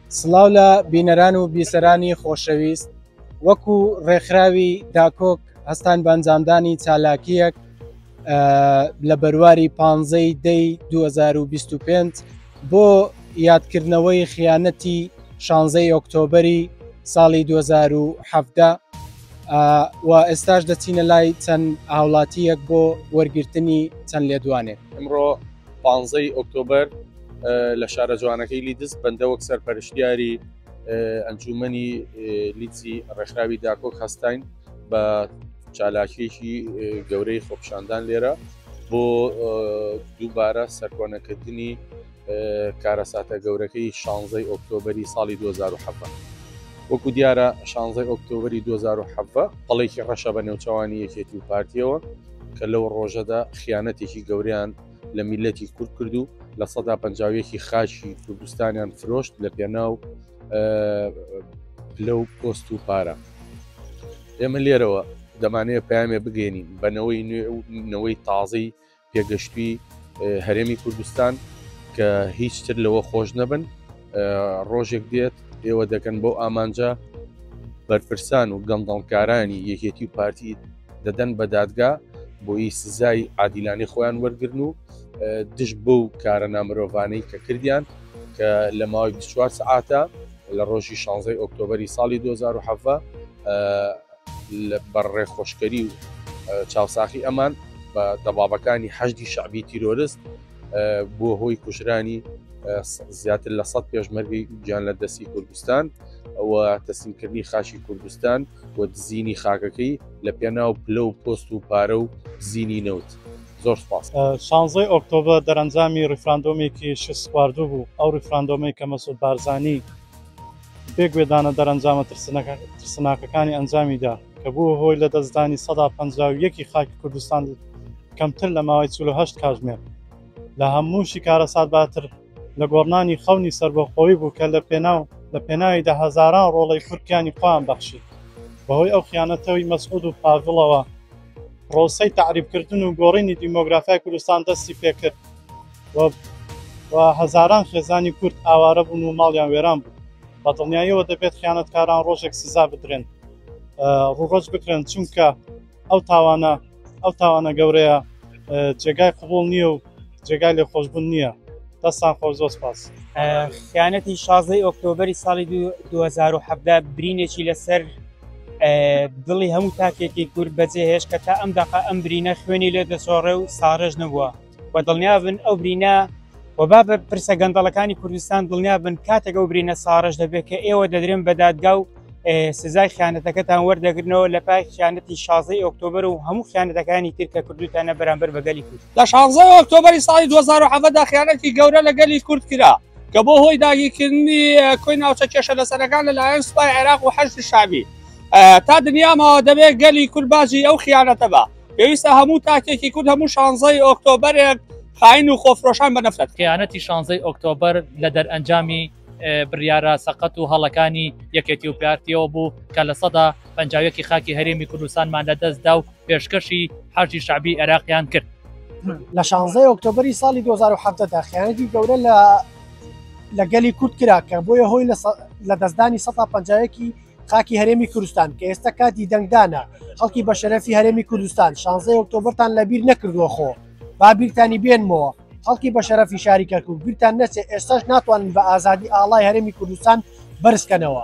سڵاو لە بینەران و بیسەرانی خۆشەویست، وەکو ڕێکخراوی داکۆک هەستان بە ئەنجامدانی چالاکیەک لە بەرواری 15 دەی 2025 بۆ یادکردنەوەی خیانەتی 16 ئۆکتۆبەری ساڵی 2017 و ئێستاش دەچینە لای چەند هاوڵاتیەک بۆ وەرگرتنی چەند لێدوانێک. ئەمڕۆ 15 ئۆکتۆبەر لە شارە جوانەکەی لیدز بەندە وەک سەرپەرشتیاری ئەنجومەنی لیدزی ڕێکخراوی داکۆک هەستاین بە چالاکیێکی گەورەی خۆپیشاندان لێرە بۆ دووبارە سەرکۆنەکردنی کارەساتە گەورەکەی 16 ئۆکتۆبەری ساڵی 2017. وەکو دیارە 16 ئۆکتۆبەری 2017 پەڵێکی ڕەشە بە نێوچەوانی یەکێتی و پارتیەوە کە لەو ڕۆژەدا خیانەتێکی گەوریان لە میلەتی کورد کردو لە 150 خاچی کوردستانیان فرۆشت لە پێناو پلە و پۆست و پارە. ئێمە لێرەوە دەمانەیە پامێ بگەێنین بەنەوەی نوێی تازەی پێگەشتوی هەرێمی کوردستان کە هیچتر لەوە خۆش نەبن. ڕۆژێک دێت ئێوە دەکەن بۆ ئامانجا بەرپرسان و گەندەڵکارانی یەکێتی و پارتی دەدەن بە دادگا بۆی سزای عادیلانی خۆیان وەرگرن و دش بەو کارە نامرۆڤانەی کە کردیان کە لە ماوەی 24 سعاتە لە ڕۆژی 16 ئۆکتۆبەری ساڵی 2017 بەڕێ خۆشکەری و چاوساخی ئەمان بە دەبابەکانی حەشدی شعبی تیرۆریست بۆ هۆی کوژرانی زیاتر لە 100 پێشمەرگی گیان لە دەستی کوردستان و تەسلیمکردنی خاشی کوردستان و دزینی خاکەکەی لە پێناو پلە و پۆست و پارە و زینی نەوت. زۆر سپاس. 16 ئۆکتۆبەر دەرەنجامی ڕیفراندۆمێکی شست خواردوو بوو. ئەو ڕیفراندۆمەی کە مەسعود بارزانی پێگوێدانە دەرەنجامە ترسناکەکانی ئەنجامیدا کە بوو هۆی لە دەستدانی 151 خاکی کوردستان کەمتر لە ماوەی 48 کاتژمێر لە هەمووشی کارەسات باتر لە گۆڕنانی خەونی سربەخۆیی بوو کە لە پێناویدا هەزاران ڕۆڵەی کورتیانی خۆیان بەخشی. بەهۆی ئەو خیانەتەوەی مەسعود و پاڤڵەوە ڕۆسەی تعریبکردن و گۆڕینی دیمۆگرافیای کوردستان دەستی پێکرد و هەزاران خێزانی کورد ئاوارە بوون و ماڵیان وێران بوو. بە دڵنیاییەوە دەبێت خیانەتکاران ڕۆژێک سزا بدرێن، ڕوڕەج بکرێن، چونکە ئەو تاوانە گەورەیە جێگای قبول نییە و جێگای لێخۆشبوون نییە. دەستان خۆش. زۆر سپاس. خیانەتی 16 ئۆکتۆبەری ساڵی 2017 برینێکی لەسەر دڵی هەموو تاکێکی کورد بەجێهێش کە تا ئەم داقا ئەم برینە خوێنی لێ دەسۆڕێ و ساڕێژ نەبووە و دڵنیا بن ئەو برینە و با بە پرسە گەندەڵەکانی کوردستان دڵنیا بن کاتێک ئەو برینە ساڕێژ دەبێت کە ئێوە دەدرێن بە دادگا و سزای خیانەتەکەتان وەردەگرنەوە لە پای خیانەتی 16 ئۆکتۆبەر و هەموو خیانەتەکانی تر کە کردوتانە بەرامبەر بە گەلی کورد. لە 16 ئۆکتۆبەری ساڵی 2017 خیانەتی گەورە لە گەلی کورد کرا کە بۆ هۆی داگیرکردنی کۆی ناوچە کێشە لەسەرەکان لەلایەن سوپای عێراق و حەشد شعبی تا دنیامەوە دەبێت گەلی کورد باجی ئەو خیانەتە بە پێویستە هەموو تاکێکی کورد هەموو 16 ئۆکتۆبەرێک خاین و خۆفرۆشان بەنەفرەت. خیانەتی 16 ئۆکتۆبەر لە دەرئەنجامی بڕیارە سەقەت و هەڵەکانی یەکێتی و پارتیەوە بوو کە لە 151 خاکی هەرێمی کوردستانمان لەدەستدا و پێشکەشی حەشدی شعبی عێراقیان کرد. لە 16 ئۆکتۆبەری ساڵی 2017 خیانەتی گەورە لە گەلی کورد کرا کە بۆیە هۆی لە دەستدانی 151 خاکی هەرێمی کوردستان کە ئێستا کاتی دەنگدانە خەڵکی بە شەرەفی هەرێمی کوردستان 16 ئۆکتۆبەرتان لەبیر نەکردووە خۆ با بیرتانی بێنمەوە خەڵکی بە شەرەفی شاری کەرکوو بیرتان نەچێ ئێستاش ناتوانن بە ئازادی ئاڵای هەرێمی کوردستان بەرزکەنەوە.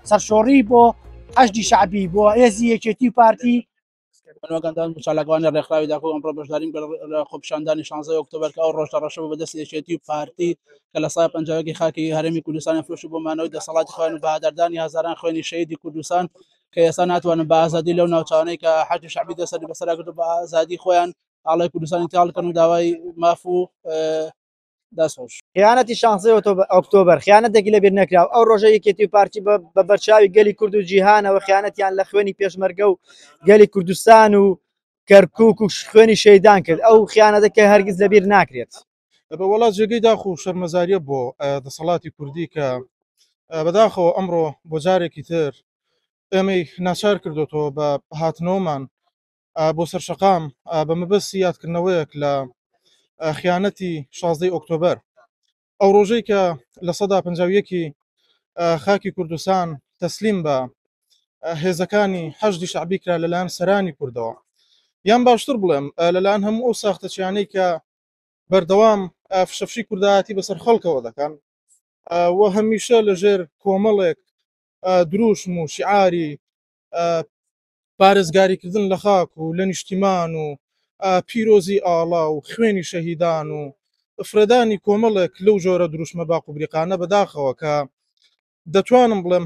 سەرشۆڕی بۆ حەشدی شعبی بۆ هێزی یەکێتی و پارتی گەندان چالاکوانی ڕێکخراوی داکۆ ئەمڕۆ بەشداریم لە خۆپیشاندانی 16 ئۆکتۆبەر کە ئەو ڕۆژە ڕەشەوە بەدەستی یەکێتی و پارتی کە لە 150 خاکی هەرێمی کوردستانی فرۆشت بۆ مانەوەی دەسەڵاتی خۆیان و بەهادەردانی هەزاران خوێنی شەهیدی کوردستان کە ئێستا ناتوانن بە ئازادی لەو ناوچانەی کە حەشدی شعبی دەسەری بەسەرا کرد بە ئازادی خۆیان ئاڵای کوردستان انتقال کردن و داوای ماف و دەستخۆش. خیانەتی 16 ئۆکتۆبەر خیانەتێکی لەبیر نەکراوە. ئەو ڕۆژە یەکێتی و پارتی بە بەرچاوی گەلی کورد و جیهانەوە خیانەتیان لە خوێنی پێشمەرگە و گەلی کوردستان و کەرکووک و خوێنی شەیدان کرد. ئەو خیانەتەکە هەرگیز لەبیر ناکرێت. بە وڵات جێگەی داخ و شەرمەزاریە بۆ دەسەڵاتی کوردی کە بەداخەوە ئەمڕۆ بۆ جارێکی تر ئێمەی ناچار کردوەوە بە هاتنەوەمان بۆ سەرشەقام بە مەبەستی یادکردنەوەیەک لە خیانەتی 16 ئۆکتۆبەر ئەو ڕۆژەی کە لە 151 خاکی کوردستان تەسلیم بە هێزەکانی حەشدی شعبی کرا لەلایەن سەرانی کوردەوە یان باشتر بڵێم لەلایەن هەموو ئەو ساختەچیانەی کە بەردەوام فشەفشی کوردایەتی بەسەر خەڵکەوە دەکەن و هەمیشە لەژێر کۆمەڵێک دروشم و شیعاری پارێزگاریکردن لە خاک و لە نیشتیمان و پیرۆزی ئاڵا و خوێنی شەهیدان و فرەدانی کۆمەڵێک لەو جۆرە دروشمە باق و بریقانە بەداخەوە کە دەتوانم بڵێم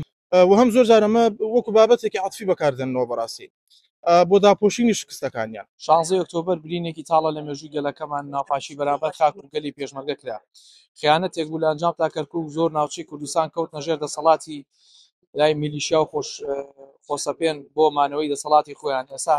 و هەم زۆر جارەمە وەکو بابەتێکی عەتفی بەکاردێنەوە بەڕاستی بۆ داپۆشینی شکستەکانیان 16 ئۆکتۆبەر برینێکی تاڵە لە مێژووی گەلەکەمان ناوپاشی بەرامبەر خاک و گەلی پێشمەرگە کرا خیانەتێک بوو لە ئەنجام تا کەرکووک زۆر ناوچەی کوردستان کەوت نەژێر دەسەڵاتی لای میلیشیا و خۆسەپێن بۆ مانەوەی دەسەڵاتی خۆیان ئێستا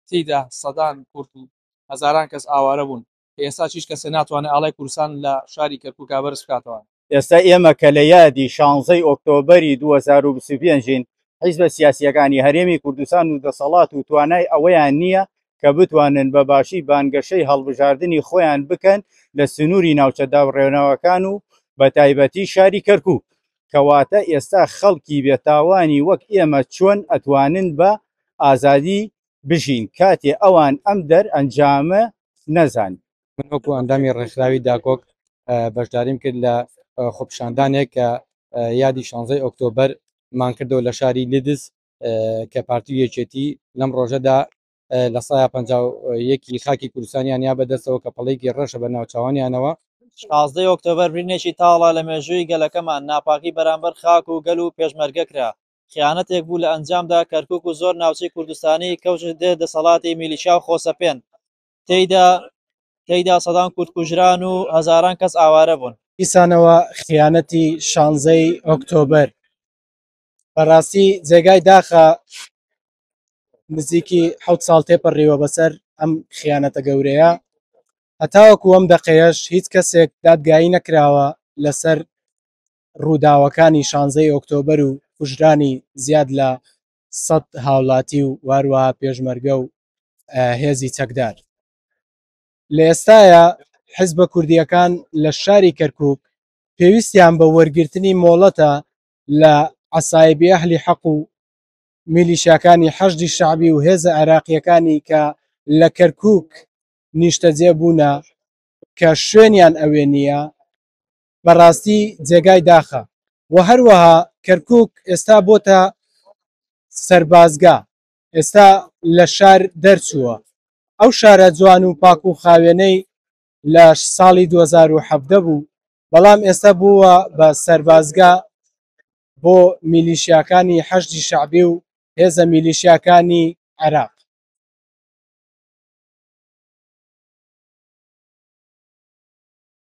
تێیدا سەدان کورد و هەزاران کەس ئاوارە بوون ئێستا چیش کەسێ ناتوانێت ئاڵای کوردستان لە شاری کەرکووکا بەرز بکاتەوە ئێستا ئێمە کە لە یادی 16 ئۆکتۆبەری 2025ین حیزبە سیاسیەکانی هەرێمی کوردستان و دەسەڵات و توانای ئەوەیان نییە کە بتوانن بە باشی بانگەشەی هەڵبژاردننی خۆیان بکەن لە سنووری ناوچەدا ڕێنەوەکان و بە تایبەتی شاری کەرکووک کەواتە ئێستا خەڵکی بێتاوانی وەک ئێمە چۆن ئەتوانن بە ئازادی بژین کاتێ ئەوان ئەم ئەنجامە نەزان من وەکو ئەندامی ڕێکخراوی داکۆک بەشداریم کرد لە خۆپیشاندانێک کە یادی 16 ئۆکتۆبەر مان کردەوە لە شاری لیدز کە پارتی یەکێتی لەم ڕۆژەدا لە 151 خاکی کوردستانیان یا بەدەستەوە کە پەڵەیەکی ڕەشە بە ناوچوانیانەوە 16 ئۆکتۆبەر برینێکی تاڵە لە مێژووی گەلەکەمان ناپاکی بەرامبەر خاک و گەل و پێشمەرگە کرا خیانەتێک بوو لە ئەنجامدا کەرکووک و زۆر ناوچەی کوردستانی کەوت دێ دەسەڵاتی میلیشیا و خۆسەپێن تێیدا سەدان کورد کوژران و هەزاران کەس ئاوارە بوون دیسانەوە خیانەتی 16 ئۆکتۆبەر بەڕاستی جێگای داخە نزیکی 7 ساڵ تێپەڕیوە بەسەر ئەم خیانەتە گەورەیە هەتاوەکو ئەم دەقەیەش هیچ کەسێک دادگایی نەکراوە لەسەر ڕووداوەکانی 16 ئۆکتۆبەر و کوژرانی زیاد لە 100 هاوڵاتی و واروەها پێشمەرگە و هێزی چەکدار لە ئێستاە حیزبە کوردیەکان لە شاری کەرکووک پێویستیان بە وەرگرتنی مۆڵەتە لە عەسایبی ئەهلی حەق و میلیشیاکانی حەشدی شەعبی و هێزە عێراقیەکانی کە لە کەرکووک نیشتەجێ بوونە کە شوێنیان ئەوێ نییە بەڕاستی جێگای داخە و هەروەها کەرکووک ئێستا بۆتە سەربازگا ئێستا لە شار دەرچووە ئەو شارە جوان و پاک و خاوێنەی لە ساڵی 2017 بوو بەڵام ئێستا بووە بە سەربازگا بۆ میلیشیاکانی حەشدی شەعبی و هێزە میلیشیاکانی عێراق